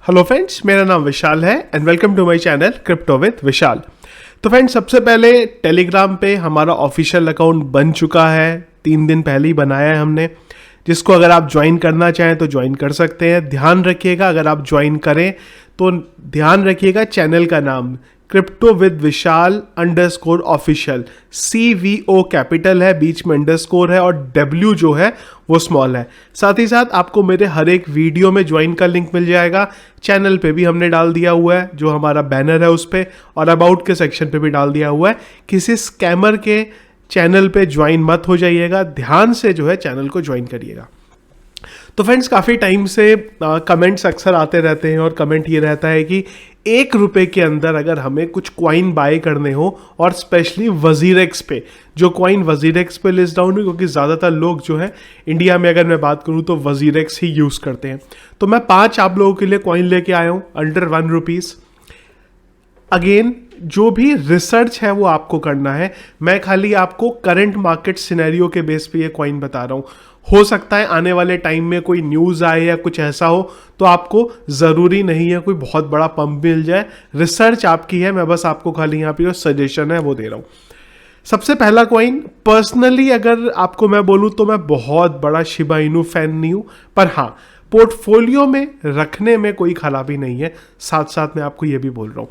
Hello friends, मेरा नाम विशाल है and welcome to my channel crypto with Vishal. तो फ्रेंड्स, सबसे पहले टेलीग्राम पे हमारा ऑफिशियल अकाउंट बन चुका है, 3 दिन पहले ही बनाया है हमने, जिसको अगर आप ज्वाइन करना चाहें तो ज्वाइन कर सकते हैं। ध्यान रखिएगा, अगर आप ज्वाइन करें तो ध्यान रखिएगा चैनल का नाम crypto with Vishal underscore official, CVO capital है, बीच में अंडरस्कोर है और W जो है वो स्मॉल है। साथ ही साथ आपको मेरे हर एक वीडियो में ज्वाइन का लिंक मिल जाएगा। चैनल पे भी हमने डाल दिया हुआ है, जो हमारा बैनर है उस पर, और अबाउट के सेक्शन पे भी डाल दिया हुआ है। किसी स्कैमर के चैनल पे ज्वाइन मत हो जाइएगा, ध्यान से जो है चैनल को ज्वाइन करिएगा। तो फ्रेंड्स, काफ़ी टाइम से कमेंट्स अक्सर आते रहते हैं और कमेंट ये रहता है कि ₹1 के अंदर अगर हमें कुछ कॉइन बाय करने हो, और स्पेशली वजीरेक्स पे, जो कॉइन वजीरेक्स पे लिस्ट डाउन है, क्योंकि ज़्यादातर लोग जो है इंडिया में, अगर मैं बात करूँ तो वजीरेक्स ही यूज़ करते हैं। तो मैं 5 आप लोगों के लिए कॉइन लेके आया हूँ अंडर ₹1। अगेन, जो भी रिसर्च है वो आपको करना है, मैं खाली आपको करंट मार्केट सिनेरियो के बेस पे ये कॉइन बता रहा हूँ। हो सकता है आने वाले टाइम में कोई न्यूज़ आए या कुछ ऐसा हो, तो आपको ज़रूरी नहीं है कोई बहुत बड़ा पंप मिल जाए। रिसर्च आपकी है, मैं बस आपको खाली यहाँ पे जो सजेशन है वो दे रहा हूँ। सबसे पहला कॉइन, पर्सनली अगर आपको मैं बोलूँ तो मैं बहुत बड़ा शिबा इनू फैन नहीं हूँ, पर हाँ, पोर्टफोलियो में रखने में कोई खराबी नहीं है। साथ साथ मैं आपको ये भी बोल रहा हूँ,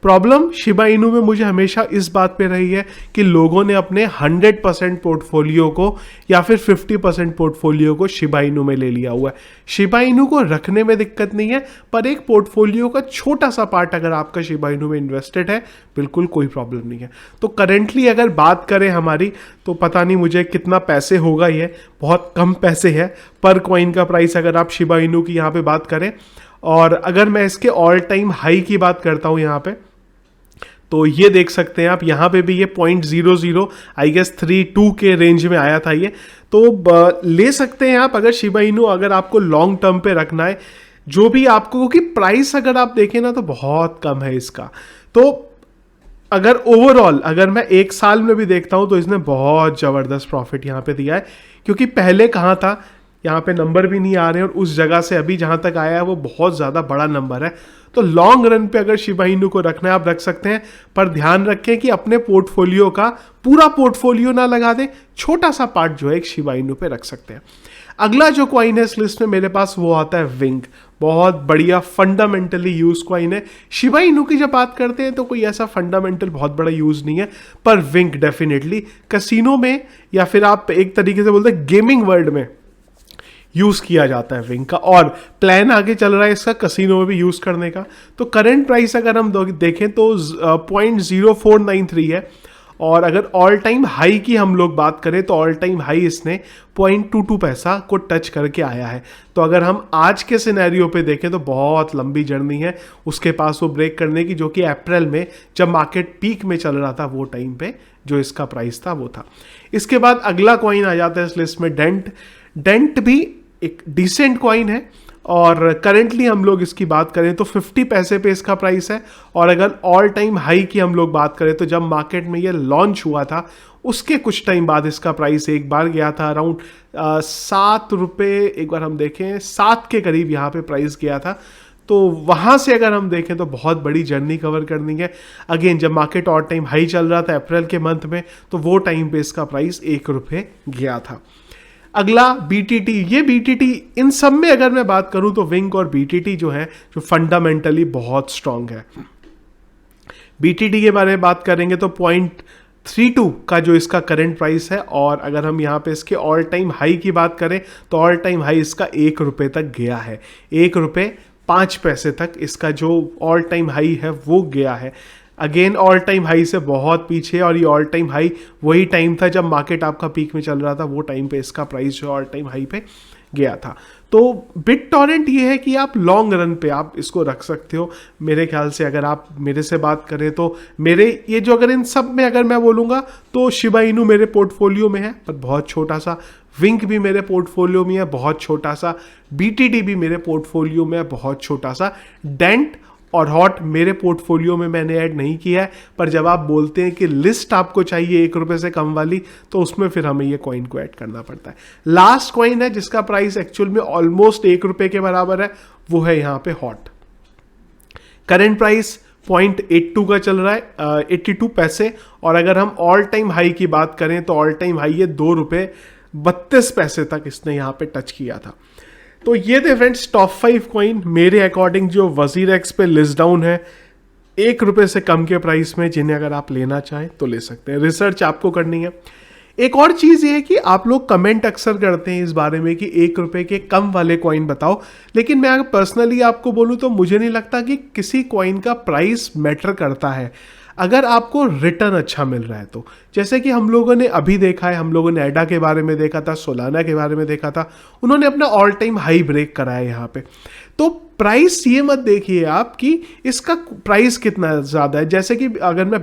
प्रॉब्लम शिबा इनू में मुझे हमेशा इस बात पे रही है कि लोगों ने अपने 100% पोर्टफोलियो को या फिर 50% पोर्टफोलियो को शिबा इनू में ले लिया हुआ है। शिबा इनू को रखने में दिक्कत नहीं है, पर एक पोर्टफोलियो का छोटा सा पार्ट अगर आपका शिबा इनू में इन्वेस्टेड है, बिल्कुल कोई प्रॉब्लम नहीं है। तो करेंटली अगर बात करें हमारी, तो पता नहीं मुझे कितना पैसे होगा, ये बहुत कम पैसे है पर कॉइन का प्राइस, अगर आप शिबा इनू की यहाँ पे बात करें। और अगर मैं इसके ऑल टाइम हाई की बात करता हूँ यहाँ पे, तो ये देख सकते हैं आप, यहाँ पे भी ये 0.00 आई गेस 32 के रेंज में आया था ये। तो ले सकते हैं आप, अगर शिबा इनू अगर आपको लॉन्ग टर्म पे रखना है, जो भी आपको, क्योंकि प्राइस अगर आप देखें ना तो बहुत कम है इसका। तो अगर ओवरऑल अगर मैं 1 साल में भी देखता हूँ तो इसने बहुत ज़बरदस्त प्रॉफिट यहाँ पे दिया है, क्योंकि पहले कहाँ था, यहाँ पे नंबर भी नहीं आ रहे हैं, और उस जगह से अभी जहाँ तक आया है वो बहुत ज़्यादा बड़ा नंबर है। तो लॉन्ग रन पे अगर शिबा इनू को रखना है आप रख सकते हैं, पर ध्यान रखें कि अपने पोर्टफोलियो का पूरा पोर्टफोलियो ना लगा दें, छोटा सा पार्ट जो है एक शिबा इनू पे रख सकते हैं। अगला जो कॉइन है इस लिस्ट में मेरे पास, वो आता है विंक। बहुत बढ़िया फंडामेंटली यूज कॉइन है। शिबा इनू की जब बात करते हैं तो कोई ऐसा फंडामेंटल बहुत बड़ा यूज नहीं है, पर विंक डेफिनेटली कसिनो में, या फिर आप एक तरीके से बोलते हैं गेमिंग वर्ल्ड में यूज़ किया जाता है विंग का, और प्लान आगे चल रहा है इसका कसिनो में भी यूज़ करने का। तो करंट प्राइस अगर हम देखें तो 0.0493 है, और अगर ऑल टाइम हाई की हम लोग बात करें तो ऑल टाइम हाई इसने 0.22 पैसा को टच करके आया है। तो अगर हम आज के सिनेरियो पे देखें तो बहुत लंबी जर्नी है उसके पास वो ब्रेक करने की, जो कि अप्रैल में जब मार्केट पीक में चल रहा था वो टाइम पे जो इसका प्राइस था वो था। इसके बाद अगला कॉइन आ जाता है इस लिस्ट में डेंट। डेंट भी एक डिसेंट कॉइन है, और करेंटली हम लोग इसकी बात करें तो 50 पैसे पे इसका प्राइस है। और अगर ऑल टाइम हाई की हम लोग बात करें तो जब मार्केट में ये लॉन्च हुआ था उसके कुछ टाइम बाद इसका प्राइस एक बार गया था अराउंड ₹7, एक बार हम देखें 7 के करीब यहाँ पे प्राइस गया था। तो वहाँ से अगर हम देखें तो बहुत बड़ी जर्नी कवर करनी है। अगेन, जब मार्केट ऑल टाइम हाई चल रहा था अप्रैल के मंथ में, तो वो टाइम पे इसका प्राइस ₹1 गया था। अगला BTT। ये BTT, इन सब में अगर मैं बात करूं तो विंक और BTT जो है, जो फंडामेंटली बहुत स्ट्रांग है। BTT के बारे में बात करेंगे तो 0.32 का जो इसका करंट प्राइस है, और अगर हम यहाँ पे इसके ऑल टाइम हाई की बात करें तो ऑल टाइम हाई इसका ₹1 तक गया है। ₹1.05 तक इसका जो ऑल टाइम हाई है वो गया है। अगेन, ऑल टाइम हाई से बहुत पीछे, और ये ऑल टाइम हाई वही टाइम था जब मार्केट आपका पीक में चल रहा था, वो टाइम पे इसका प्राइस जो ऑल टाइम हाई पे गया था। तो BitTorrent ये है कि आप लॉन्ग रन पे आप इसको रख सकते हो। मेरे ख्याल से अगर आप मेरे से बात करें तो मेरे ये जो, अगर इन सब में अगर मैं बोलूँगा तो शिबा इनू मेरे पोर्टफोलियो में है पर बहुत छोटा सा, विंक भी मेरे पोर्टफोलियो में है बहुत छोटा सा, BTT भी मेरे पोर्टफोलियो में है बहुत छोटा सा, डेंट और हॉट मेरे पोर्टफोलियो में मैंने ऐड नहीं किया है। पर जब आप बोलते हैं कि लिस्ट आपको चाहिए ₹1 से कम वाली, तो उसमें फिर हमें ये कॉइन को ऐड करना पड़ता है। लास्ट कॉइन है जिसका प्राइस एक्चुअल में ऑलमोस्ट ₹1 के बराबर है, वो है यहाँ पे हॉट। करंट प्राइस 0.82 का चल रहा है, 82 पैसे। और अगर हम ऑल टाइम हाई की बात करें तो ऑल टाइम हाई है 2 रुपये 32 पैसे तक इसने यहाँ पे टच किया था। तो ये थे फ्रेंड्स टॉप 5 कॉइन मेरे अकॉर्डिंग जो WazirX पे लिस्ट डाउन है 1 रुपये से कम के प्राइस में, जिन्हें अगर आप लेना चाहें तो ले सकते हैं। रिसर्च आपको करनी है। एक और चीज़ ये है कि आप लोग कमेंट अक्सर करते हैं इस बारे में कि 1 रुपये के कम वाले कॉइन बताओ, लेकिन मैं अगर पर्सनली आपको बोलूँ तो मुझे नहीं लगता कि किसी कॉइन का प्राइस मैटर करता है अगर आपको रिटर्न अच्छा मिल रहा है तो। जैसे कि हम लोगों ने अभी देखा है, हम लोगों ने एडा के बारे में देखा था, सोलाना के बारे में देखा था, उन्होंने अपना ऑल टाइम हाई ब्रेक कराया यहाँ पे। तो प्राइस ये मत देखिए आप कि इसका प्राइस कितना ज़्यादा है। जैसे कि अगर मैं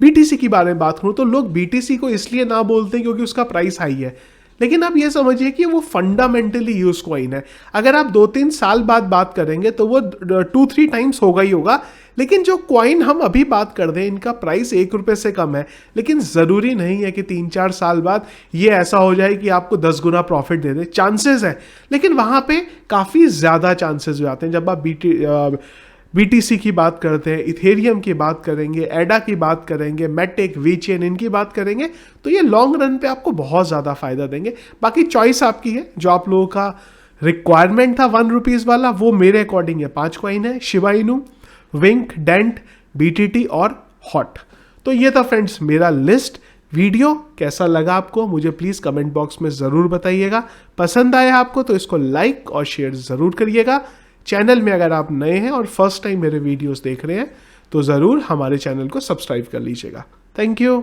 BTC की बारे में बात करूँ तो लोग BTC को इसलिए ना बोलते हैं क्योंकि उसका प्राइस हाई है, लेकिन आप ये समझिए कि वो फंडामेंटली यूज कॉइन है। अगर आप 2-3 साल बाद बात करेंगे तो वो 2-3 टाइम्स होगा ही होगा। लेकिन जो कॉइन हम अभी बात कर दें इनका प्राइस 1 रुपये से कम है, लेकिन ज़रूरी नहीं है कि 3-4 साल बाद ये ऐसा हो जाए कि आपको 10 गुना प्रॉफिट दे दे। चांसेस है, लेकिन वहाँ पे काफ़ी ज़्यादा चांसेस हो जाते हैं। जब आप BTC की बात करते हैं, इथेरियम की बात करेंगे, एडा की बात करेंगे, मेटेक, वीचेन, इनकी बात करेंगे तो ये लॉन्ग रन पे आपको बहुत ज़्यादा फायदा देंगे। बाकी चॉइस आपकी है। जो आप लोगों का रिक्वायरमेंट था 1 रुपीज़ वाला, वो मेरे अकॉर्डिंग है 5 कॉइन है, शिबा इनू, विंक, डेंट, BTT और हॉट। तो ये था फ्रेंड्स मेरा लिस्ट। वीडियो कैसा लगा आपको मुझे प्लीज़ कमेंट बॉक्स में ज़रूर बताइएगा। पसंद आया आपको तो इसको लाइक और शेयर ज़रूर करिएगा। चैनल में अगर आप नए हैं और फर्स्ट टाइम मेरे वीडियोस देख रहे हैं तो ज़रूर हमारे चैनल को सब्सक्राइब कर लीजिएगा। Thank you.